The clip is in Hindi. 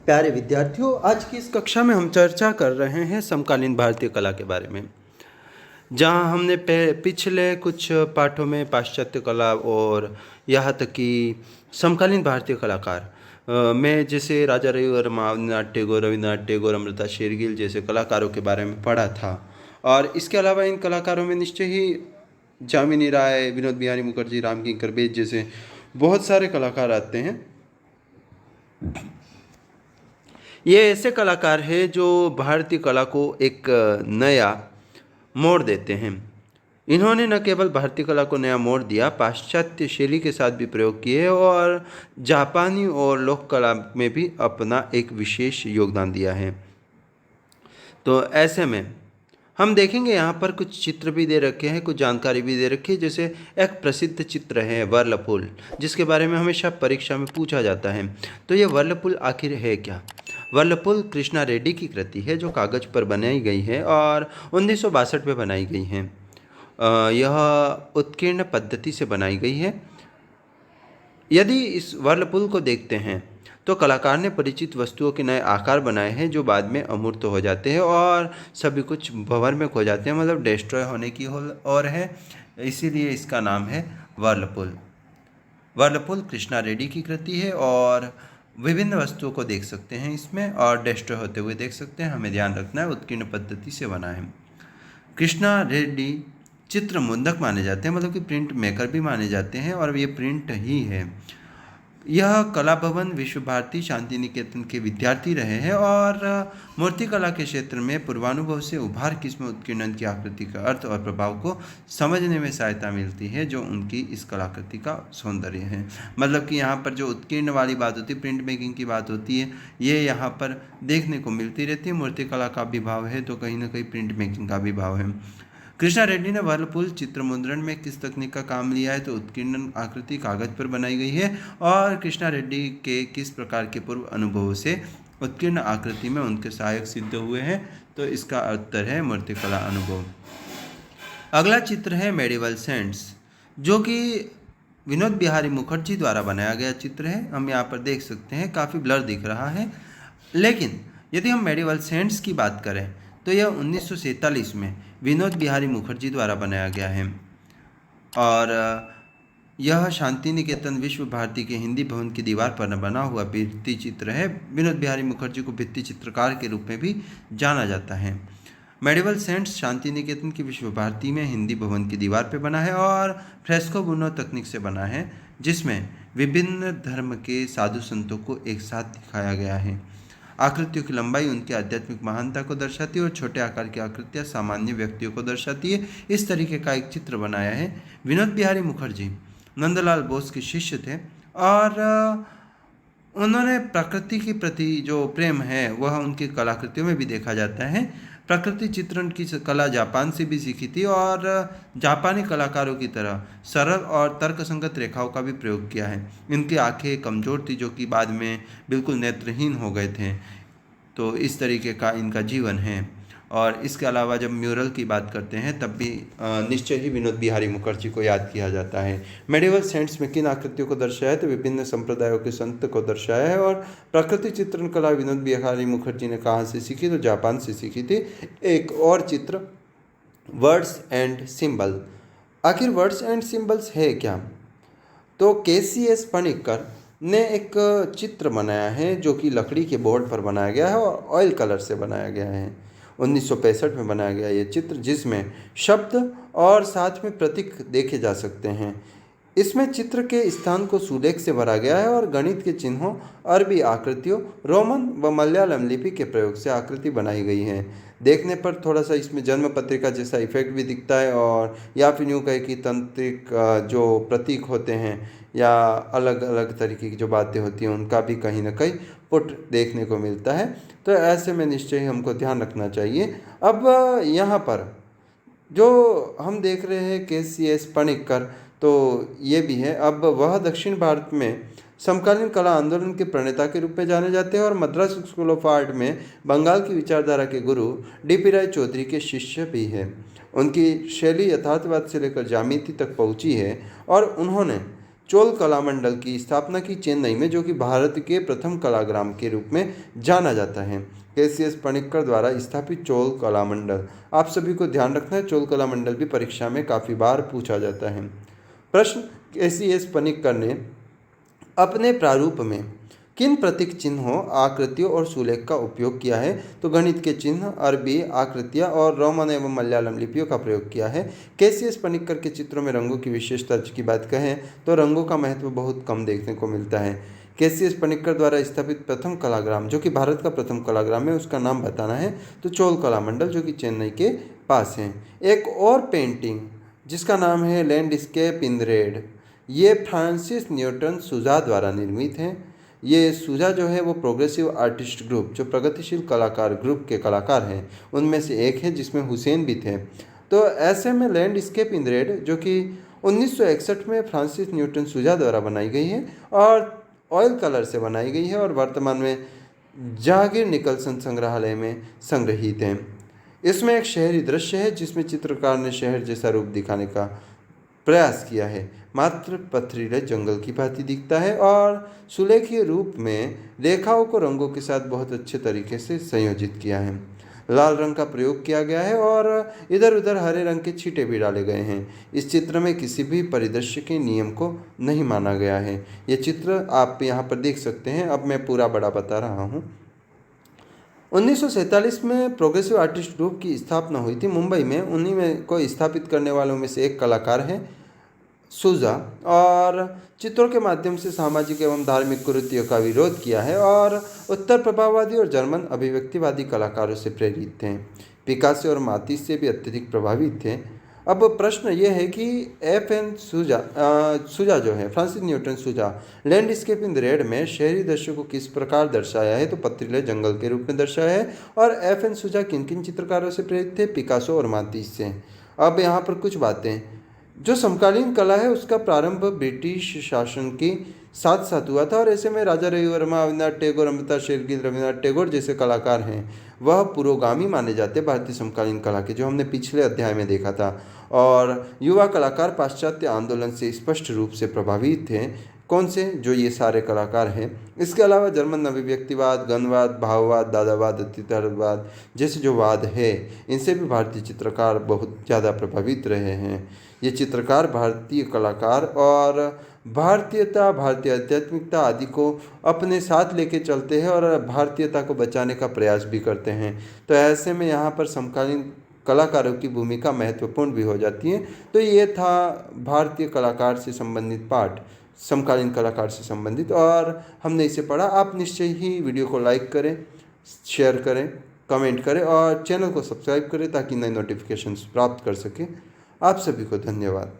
प्यारे विद्यार्थियों, आज की इस कक्षा में हम चर्चा कर रहे हैं समकालीन भारतीय कला के बारे में। जहां हमने पिछले कुछ पाठों में पाश्चात्य कला और यहाँ तक कि समकालीन भारतीय कलाकार में जैसे राजा रविवर्मा, रविन्द्रनाथ टैगोर, अमृता शेरगिल जैसे कलाकारों के बारे में पढ़ा था। और इसके अलावा इन कलाकारों में निश्चय ही जामिनी राय, विनोद बिहारी मुखर्जी, रामकिंकर बेज जैसे बहुत सारे कलाकार आते हैं। ये ऐसे कलाकार हैं जो भारतीय कला को एक नया मोड़ देते हैं। इन्होंने न केवल भारतीय कला को नया मोड़ दिया, पाश्चात्य शैली के साथ भी प्रयोग किए और जापानी और लोक कला में भी अपना एक विशेष योगदान दिया है। तो ऐसे में हम देखेंगे यहाँ पर कुछ चित्र भी दे रखे हैं, कुछ जानकारी भी दे रखी है। जैसे एक प्रसिद्ध चित्र है वर्लपूल, जिसके बारे में हमेशा परीक्षा में पूछा जाता है। तो ये वर्लपूल आखिर है क्या? वर्लपूल कृष्णा रेड्डी की कृति है जो कागज पर बनाई गई है और 1962 में बनाई गई है। यह उत्कीर्ण पद्धति से बनाई गई है। यदि इस वर्लपूल को देखते हैं तो कलाकार ने परिचित वस्तुओं के नए आकार बनाए हैं जो बाद में अमूर्त हो जाते हैं और सभी कुछ भंवर में खो जाते हैं, मतलब डिस्ट्रॉय होने की ओर है। इसीलिए इसका नाम है वर्लपूल। वर्लपूल कृष्णा रेड्डी की कृति है और विभिन्न वस्तुओं को देख सकते हैं इसमें और डिस्ट्रॉय होते हुए देख सकते हैं। हमें ध्यान रखना है उत्कीर्ण पद्धति से बना है। कृष्णा रेड्डी चित्र मुद्रक माने जाते हैं, मतलब कि प्रिंट मेकर भी माने जाते हैं और ये प्रिंट ही है। यह कला भवन, विश्व भारती, शांति निकेतन के विद्यार्थी रहे हैं और मूर्तिकला के क्षेत्र में पूर्वानुभव से उभार किस्म उत्कीर्णन की आकृति का अर्थ और प्रभाव को समझने में सहायता मिलती है, जो उनकी इस कलाकृति का सौंदर्य है। मतलब कि यहाँ पर जो उत्कीर्ण वाली बात होती है, प्रिंट मेकिंग की बात होती है, ये यहाँ पर देखने को मिलती रहती है। मूर्तिकला का भी भाव है तो कहीं ना कहीं प्रिंट मेकिंग का भी भाव है। कृष्णा रेड्डी ने वर्लपूल चित्र मुद्रण में किस तकनीक का काम लिया है? तो उत्कीर्ण आकृति कागज पर बनाई गई है। और कृष्णा रेड्डी के किस प्रकार के पूर्व अनुभवों से उत्कीर्ण आकृति में उनके सहायक सिद्ध हुए हैं? तो इसका उत्तर है मूर्तिकला अनुभव। अगला चित्र है मेडिवल सेंट्स, जो कि विनोद बिहारी मुखर्जी द्वारा बनाया गया चित्र है। हम यहाँ पर देख सकते हैं, काफ़ी ब्लर दिख रहा है, लेकिन यदि हम मेडिवल सेंट्स की बात करें तो यह 1947 में विनोद बिहारी मुखर्जी द्वारा बनाया गया है और यह शांति निकेतन विश्व भारती के हिंदी भवन की दीवार पर बना हुआ भित्ति चित्र है। विनोद बिहारी मुखर्जी को भित्ति चित्रकार के रूप में भी जाना जाता है। मेडिवल सेंट्स शांति निकेतन की विश्व भारती में हिंदी भवन की दीवार पर बना है और फ्रेस्को बुनो तकनीक से बना है, जिसमें विभिन्न धर्म के साधु संतों को एक साथ दिखाया गया है। आकृतियों की लंबाई उनकी आध्यात्मिक महानता को दर्शाती है और छोटे आकार की आकृतियाँ सामान्य व्यक्तियों को दर्शाती है। इस तरीके का एक चित्र बनाया है। विनोद बिहारी मुखर्जी नंदलाल बोस के शिष्य थे और उन्होंने प्रकृति के प्रति जो प्रेम है वह उनकी कलाकृतियों में भी देखा जाता है। प्रकृति चित्रण की कला जापान से भी सीखी थी और जापानी कलाकारों की तरह सरल और तर्कसंगत रेखाओं का भी प्रयोग किया है। इनकी आंखें कमज़ोर थी, जो कि बाद में बिल्कुल नेत्रहीन हो गए थे। तो इस तरीके का इनका जीवन है। और इसके अलावा जब म्यूरल की बात करते हैं तब भी निश्चय ही विनोद बिहारी मुखर्जी को याद किया जाता है। मेडिवल सेंट्स में किन आकृतियों को दर्शाया है? तो विभिन्न संप्रदायों के संत को दर्शाया है। और प्रकृति चित्रण कला विनोद बिहारी मुखर्जी ने कहाँ से सीखी? तो जापान से सीखी थी। एक और चित्र वर्ड्स एंड सिंबल। आखिर वर्ड्स एंड सिंबल्स है क्या? तो KCS पणिक्कर ने एक चित्र बनाया है जो कि लकड़ी के बोर्ड पर बनाया गया है और ऑयल कलर से बनाया गया है। 1965 में बनाया गया ये चित्र, जिसमें शब्द और साथ में प्रतीक देखे जा सकते हैं। इसमें चित्र के स्थान को सुलेख से भरा गया है और गणित के चिन्हों, अरबी आकृतियों, रोमन व मलयालम लिपि के प्रयोग से आकृति बनाई गई है। देखने पर थोड़ा सा इसमें जन्म पत्रिका जैसा इफेक्ट भी दिखता है, और या फिर यूँ कहे कि तंत्रिक जो प्रतीक होते हैं या अलग अलग तरीके की जो बातें होती हैं उनका भी कहीं ना कहीं पुट देखने को मिलता है। तो ऐसे में निश्चय ही हमको ध्यान रखना चाहिए। अब यहाँ पर जो हम देख रहे हैं KCS पणिक्कर, तो ये भी है। अब वह दक्षिण भारत में समकालीन कला आंदोलन के प्रणेता के रूप में जाने जाते हैं और मद्रास स्कूल ऑफ आर्ट में बंगाल की विचारधारा के गुरु DP राय चौधरी के शिष्य भी हैं। उनकी शैली यथार्थवाद से लेकर ज्यामिति तक पहुंची है और उन्होंने चोल कलामंडल की स्थापना की चेन्नई में, जो कि भारत के प्रथम कलाग्राम के रूप में जाना जाता है। केसीएस पनिक्कर द्वारा स्थापित चोल कलामंडल। आप सभी को ध्यान रखना है, चोल कलामंडल भी परीक्षा में काफ़ी बार पूछा जाता है। प्रश्न, केसीएस पनिक्कर ने अपने प्रारूप में किन प्रतीक चिन्हों, आकृतियों और सुलेख का उपयोग किया है? तो गणित के चिन्ह, अरबी आकृतियाँ और रोमन एवं मलयालम लिपियों का प्रयोग किया है। केसीएस पनिक्कर के चित्रों में रंगों की विशेषता की बात कहें तो रंगों का महत्व बहुत कम देखने को मिलता है। केसीएस पनिक्कर द्वारा स्थापित प्रथम कलाग्राम, जो कि भारत का प्रथम कलाग्राम है, उसका नाम बताना है तो चोल कलामंडल, जो कि चेन्नई के पास है। एक और पेंटिंग जिसका नाम है लैंडस्केप इन रेड, ये फ्रांसिस न्यूटन सुजा द्वारा निर्मित है। ये सुजा जो है वो प्रोग्रेसिव आर्टिस्ट ग्रुप, जो प्रगतिशील कलाकार ग्रुप के कलाकार हैं, उनमें से एक है, जिसमें हुसैन भी थे। तो ऐसे में लैंडस्केप इन रेड, जो कि 1961 में फ्रांसिस न्यूटन सुजा द्वारा बनाई गई है और ऑयल कलर से बनाई गई है और वर्तमान में जहांगीर निकलसन संग्रहालय में संग्रहित है। इसमें एक शहरी दृश्य है जिसमें चित्रकार ने शहर जैसा रूप दिखाने का प्रयास किया है, मात्र पथरीले जंगल की भांति दिखता है और सुलेखीय रूप में रेखाओं को रंगों के साथ बहुत अच्छे तरीके से संयोजित किया है। लाल रंग का प्रयोग किया गया है और इधर उधर हरे रंग के छींटे भी डाले गए हैं। इस चित्र में किसी भी परिदृश्य के नियम को नहीं माना गया है। ये चित्र आप यहाँ पर देख सकते हैं। अब मैं पूरा बड़ा बता रहा हूँ। 1947 में प्रोग्रेसिव आर्टिस्ट ग्रुप की स्थापना हुई थी मुंबई में। उन्हीं में को स्थापित करने वालों में से एक कलाकार है सुजा, और चित्रों के माध्यम से सामाजिक एवं धार्मिक कुरीतियों का विरोध किया है और उत्तर प्रभाववादी और जर्मन अभिव्यक्तिवादी कलाकारों से प्रेरित थे। पिकासो और मातिस से भी अत्यधिक प्रभावित थे। अब प्रश्न ये है कि FN सुजा जो है, Francis Newton Souza, landscape in red में शहरी दृश्य को किस प्रकार दर्शाया है? तो पथरीले जंगल के रूप में दर्शाया है। और FN सुजा किन किन चित्रकारों से प्रेरित थे? पिकासो और मातिस से। अब यहाँ पर कुछ बातें, जो समकालीन कला है उसका प्रारंभ ब्रिटिश शासन के साथ साथ हुआ था और ऐसे में राजा रवि वर्मा, अविनाश टैगोर, अमृता शेरगिल, रविन्द्रनाथ टैगोर जैसे कलाकार हैं, वह पुरोगामी माने जाते हैं भारतीय समकालीन कला के, जो हमने पिछले अध्याय में देखा था। और युवा कलाकार पाश्चात्य आंदोलन से स्पष्ट रूप से प्रभावित थे। कौन से? जो ये सारे कलाकार हैं। इसके अलावा जर्मन अभिव्यक्तिवाद, गणवाद, भाववाद, दादावाद, अतिथ्यवाद जैसे जो वाद है, इनसे भी भारतीय चित्रकार बहुत ज़्यादा प्रभावित रहे हैं। ये चित्रकार भारतीय कलाकार और भारतीयता, भारतीय आध्यात्मिकता आदि को अपने साथ लेके चलते हैं और भारतीयता को बचाने का प्रयास भी करते हैं। तो ऐसे में यहाँ पर समकालीन कलाकारों की भूमिका महत्वपूर्ण भी हो जाती है। तो ये था भारतीय कलाकार से संबंधित पाठ, समकालीन कलाकार से संबंधित, और हमने इसे पढ़ा। आप निश्चय ही वीडियो को लाइक करें, शेयर करें, कमेंट करें और चैनल को सब्सक्राइब करें ताकि नए नोटिफिकेशंस प्राप्त कर सकें। आप सभी को धन्यवाद।